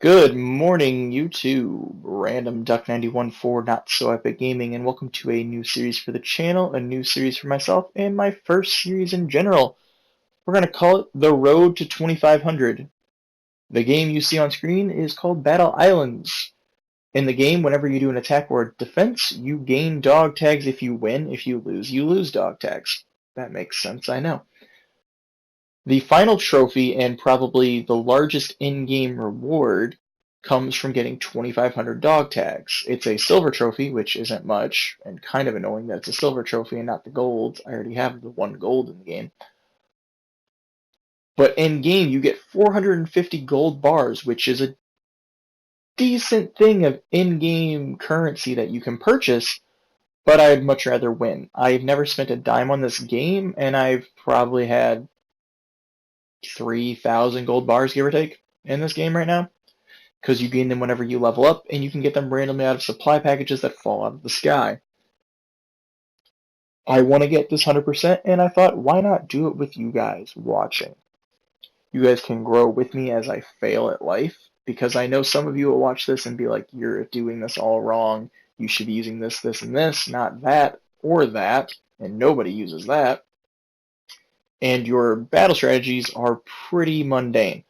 Good morning, YouTube. Random Duck 91 for Not So Epic Gaming, and welcome to a new series for the channel, a new series for myself, and my first series in general. We're going to call it The Road to 2500. The game you see on screen is called Battle Islands. In the game, whenever you do an attack or defense, you gain dog tags if you win. If you lose dog tags. That makes sense, I know. The final trophy, and probably the largest in-game reward, comes from getting 2,500 dog tags. It's a silver trophy, which isn't much, and kind of annoying that it's a silver trophy and not the gold. I already have the one gold in the game. But in-game, you get 450 gold bars, which is a decent thing of in-game currency that you can purchase, but I'd much rather win. I've never spent a dime on this game, and I've probably had 3,000 gold bars, give or take, in this game right now, because you gain them whenever you level up, and you can get them randomly out of supply packages that fall out of the sky. I want to get this 100%, and I thought, why not do it with you guys watching? You guys can grow with me as I fail at life, because I know some of you will watch this and be like, you're doing this all wrong, you should be using this, this, and this, not that, or that, and nobody uses that. And your battle strategies are pretty mundane.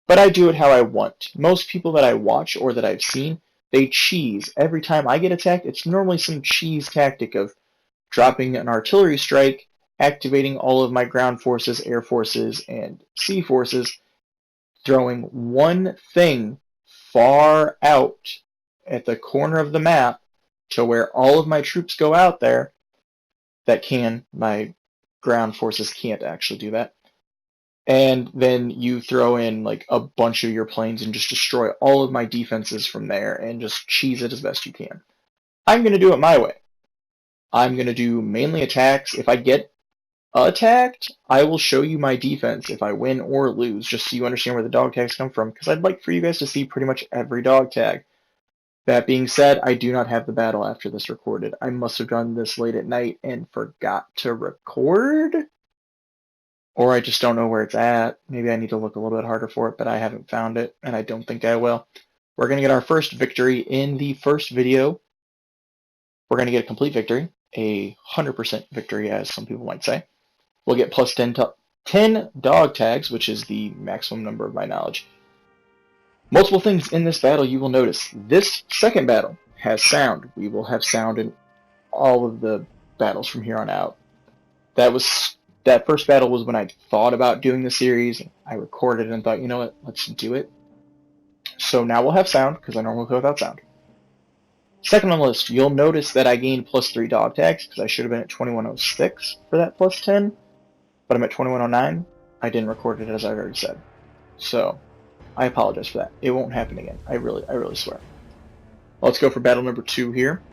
But I do it how I want. Most people that I watch or that I've seen, they cheese. Every time I get attacked, it's normally some cheese tactic of dropping an artillery strike, activating all of my ground forces, air forces, and sea forces, throwing one thing far out at the corner of the map to where all of my troops go out there that can. My ground forces can't actually do that. And then you throw in like a bunch of your planes and just destroy all of my defenses from there and just cheese it as best you can. I'm going to do it my way. I'm going to do mainly attacks. If I get attacked, I will show you my defense if I win or lose, just so you understand where the dog tags come from, because I'd like for you guys to see pretty much every dog tag. That being said, I do not have the battle after this recorded. I must have done this late at night and forgot to record. Or I just don't know where it's at. Maybe I need to look a little bit harder for it, but I haven't found it, and I don't think I will. We're going to get our first victory in the first video. We're going to get a complete victory, a 100% victory, as some people might say. We'll get plus 10 dog tags, which is the maximum number of my knowledge. Multiple things in this battle you will notice. This second battle has sound. We will have sound in all of the battles from here on out. That first battle was when I thought about doing the series. I recorded and thought, you know what, let's do it. So now we'll have sound, because I normally go without sound. Second on the list, you'll notice that I gained plus 3 dog tags, because I should have been at 2106 for that plus 10, but I'm at 2109. I didn't record it, as I've already said. So, I apologize for that. It won't happen again. I really swear. Let's go for battle number 2 here.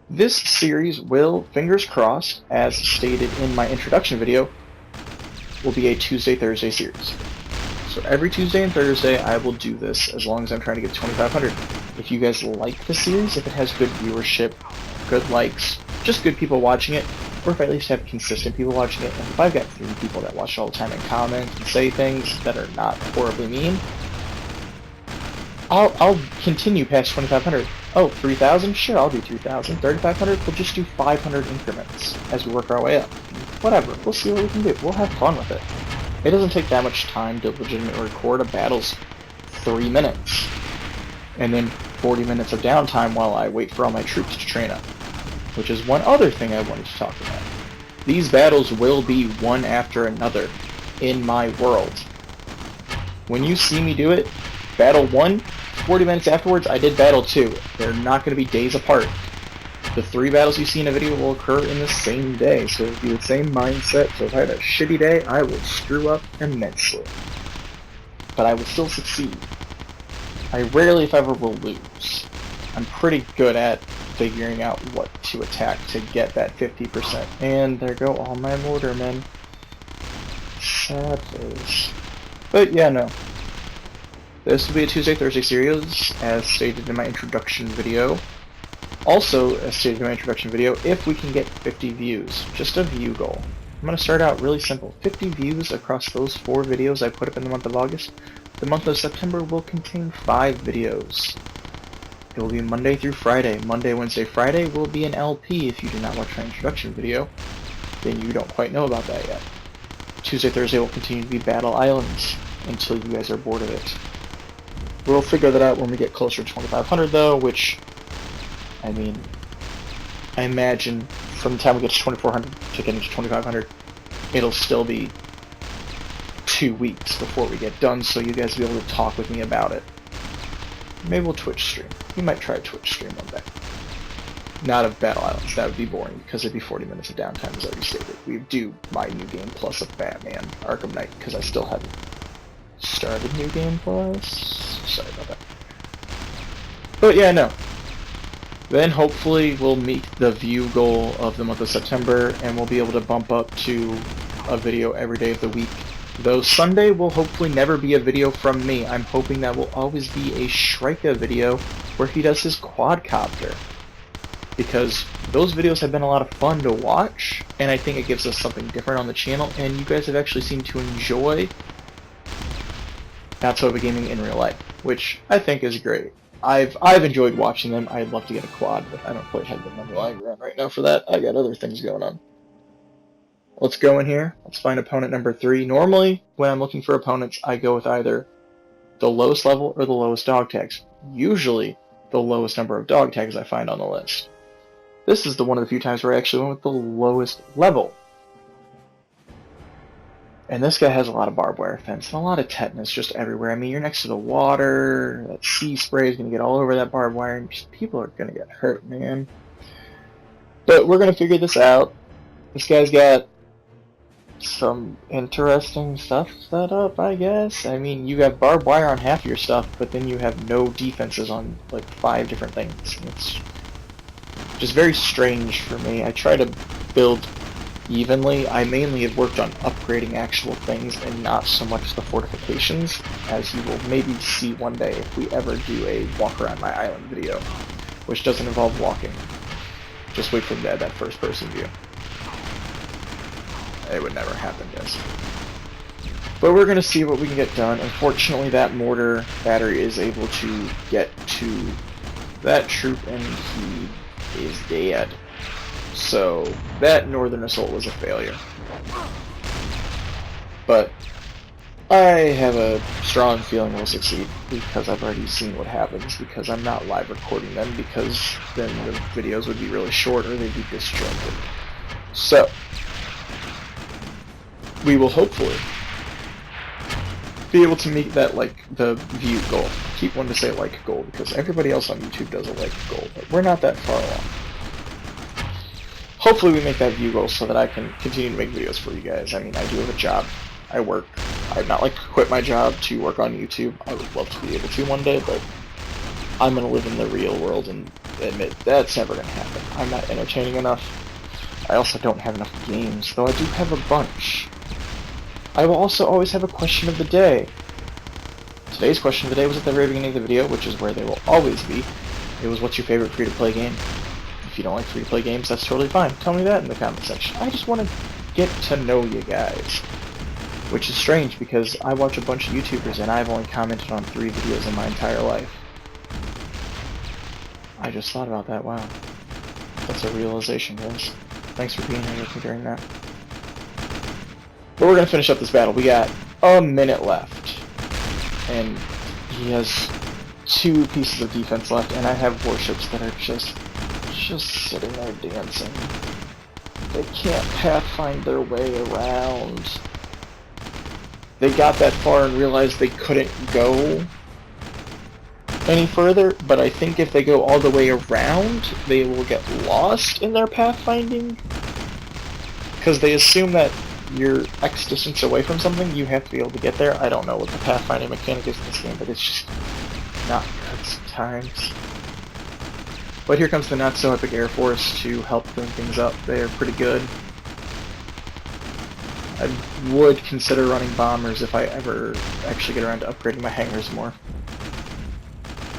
This series will, fingers crossed, as stated in my introduction video, will be a Tuesday-Thursday series. So every Tuesday and Thursday I will do this as long as I'm trying to get 2,500. If you guys like the series, if it has good viewership, good likes, just good people watching it, or if I at least have consistent people watching it, and if I've got 3 people that watch all the time and comment and say things that are not horribly mean, I'll continue past 2,500. Oh, 3,000? Sure, I'll do 3,000. 3,500? We'll just do 500 increments as we work our way up. Whatever, we'll see what we can do. We'll have fun with it. It doesn't take that much time to legitimately record a battle's 3 minutes. And then 40 minutes of downtime while I wait for all my troops to train up. Which is one other thing I wanted to talk about. These battles will be one after another in my world. When you see me do it, Battle 1, 40 minutes afterwards, I did Battle 2. They're not going to be days apart. The 3 battles you see in a video will occur in the same day, so it'll be the same mindset. So if I had a shitty day, I will screw up immensely. But I will still succeed. I rarely, if ever, will lose. I'm pretty good at figuring out what to attack to get that 50%. And there go all my mortarmen. Sad face. But yeah, no. This will be a Tuesday-Thursday series, as stated in my introduction video. Also, as stated in my introduction video, if we can get 50 views, just a view goal. I'm going to start out really simple. 50 views across those 4 videos I put up in the month of August The month of September will contain 5 videos. It will be Monday through Friday. Monday, Wednesday, Friday will be an LP. If you did not watch my introduction video, then you don't quite know about that yet. Tuesday, Thursday will continue to be Battle Islands until you guys are bored of it. We'll figure that out when we get closer to 2500 though, which, I mean, I imagine from the time we get to 2400 to getting to 2500, it'll still be 2 weeks before we get done, so you guys will be able to talk with me about it. Maybe we'll Twitch stream. We might try a Twitch stream one day. Not of Battle Islands, that would be boring, because it'd be 40 minutes of downtime, as already stated. We do my New Game Plus of Batman Arkham Knight, because I still haven't started New Game Plus. Sorry about that. But yeah, no. Then hopefully we'll meet the view goal of the month of September, and we'll be able to bump up to a video every day of the week. Though Sunday will hopefully never be a video from me. I'm hoping that will always be a Shrika video where he does his quadcopter. Because those videos have been a lot of fun to watch, and I think it gives us something different on the channel, and you guys have actually seemed to enjoy Not So Bad Gaming in real life, which I think is great. I've enjoyed watching them. I'd love to get a quad, but I don't quite have the money lying around right now for that. I got other things going on. Let's go in here. Let's find opponent number 3. Normally, when I'm looking for opponents, I go with either the lowest level or the lowest dog tags. Usually, the lowest number of dog tags I find on the list. This is the one of the few times where I actually went with the lowest level. And this guy has a lot of barbed wire fence and a lot of tetanus just everywhere. I mean, you're next to the water, that sea spray is going to get all over that barbed wire, and just, people are going to get hurt, man. But we're going to figure this out. This guy's got some interesting stuff set up, I guess. I mean, you have barbed wire on half of your stuff, but then you have no defenses on, like, 5 different things. It's just very strange for me. I try to build evenly. I mainly have worked on upgrading actual things and not so much the fortifications, as you will maybe see one day if we ever do a walk around my island video, which doesn't involve walking. Just wait for them to add that first person view. It would never happen, guys. But we're going to see what we can get done. Unfortunately, that mortar battery is able to get to that troop, and he is dead. So that northern assault was a failure. But I have a strong feeling we'll succeed, because I've already seen what happens, because I'm not live recording them, because then the videos would be really short or they'd be disjointed. So we will hopefully be able to meet that, like, the view goal. I keep wanting to say like goal because everybody else on YouTube does a like goal, but we're not that far along. Hopefully we make that view goal so that I can continue to make videos for you guys. I mean, I do have a job. I work. I'd not like to quit my job to work on YouTube. I would love to be able to one day, but I'm going to live in the real world and admit that's never going to happen. I'm not entertaining enough. I also don't have enough games, though I do have a bunch. I will also always have a question of the day. Today's question of the day was at the very beginning of the video, which is where they will always be. It was, what's your favorite free-to-play game? If you don't like free-to-play games, that's totally fine. Tell me that in the comment section. I just want to get to know you guys. Which is strange, because I watch a bunch of YouTubers and I've only commented on 3 videos in my entire life. I just thought about that, wow. That's a realization, guys. Thanks for being here with me during that. But we're going to finish up this battle. We got a minute left. And he has 2 pieces of defense left, and I have warships that are just sitting there dancing. They can't pathfind their way around. They got that far and realized they couldn't go any further, but I think if they go all the way around, they will get lost in their pathfinding. Because they assume that you're X distance away from something, you have to be able to get there. I don't know what the pathfinding mechanic is in this game, but it's just not good sometimes. But here comes the not-so-epic Air Force to help clean things up. They are pretty good. I would consider running bombers if I ever actually get around to upgrading my hangars more.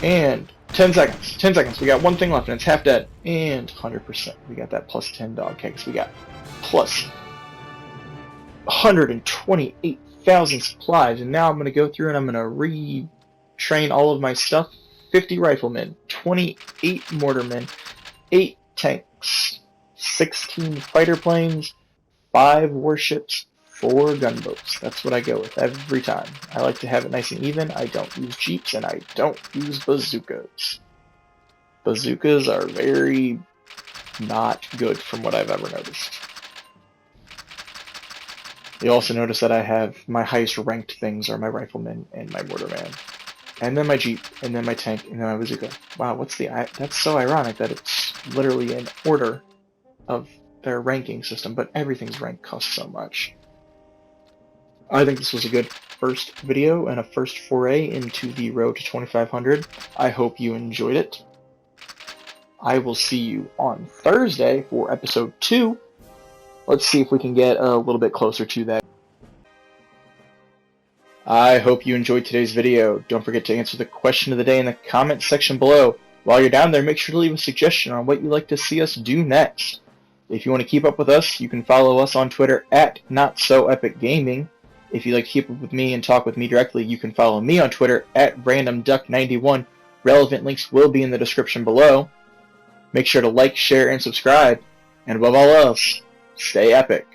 And 10 seconds. 10 seconds. We got one thing left, and it's half dead. And 100%. We got that plus 10 dog kegs. We got plus 128 1,000 supplies, and now I'm going to go through and I'm going to retrain all of my stuff. 50 riflemen, 28 mortarmen, 8 tanks, 16 fighter planes, 5 warships, 4 gunboats. That's what I go with every time. I like to have it nice and even. I don't use jeeps, and I don't use bazookas. Bazookas are very not good from what I've ever noticed. You'll also notice that I have my highest ranked things are my rifleman and my mortarman. And then my jeep, and then my tank, and then my bazooka. Wow, that's so ironic that it's literally in order of their ranking system, but everything's rank costs so much. I think this was a good first video and a first foray into the road to 2,500. I hope you enjoyed it. I will see you on Thursday for episode 2. Let's see if we can get a little bit closer to that. I hope you enjoyed today's video. Don't forget to answer the question of the day in the comment section below. While you're down there, make sure to leave a suggestion on what you'd like to see us do next. If you want to keep up with us, you can follow us on Twitter at NotSoEpicGaming. If you'd like to keep up with me and talk with me directly, you can follow me on Twitter at RandomDuck91. Relevant links will be in the description below. Make sure to like, share, and subscribe. And above all else, stay epic.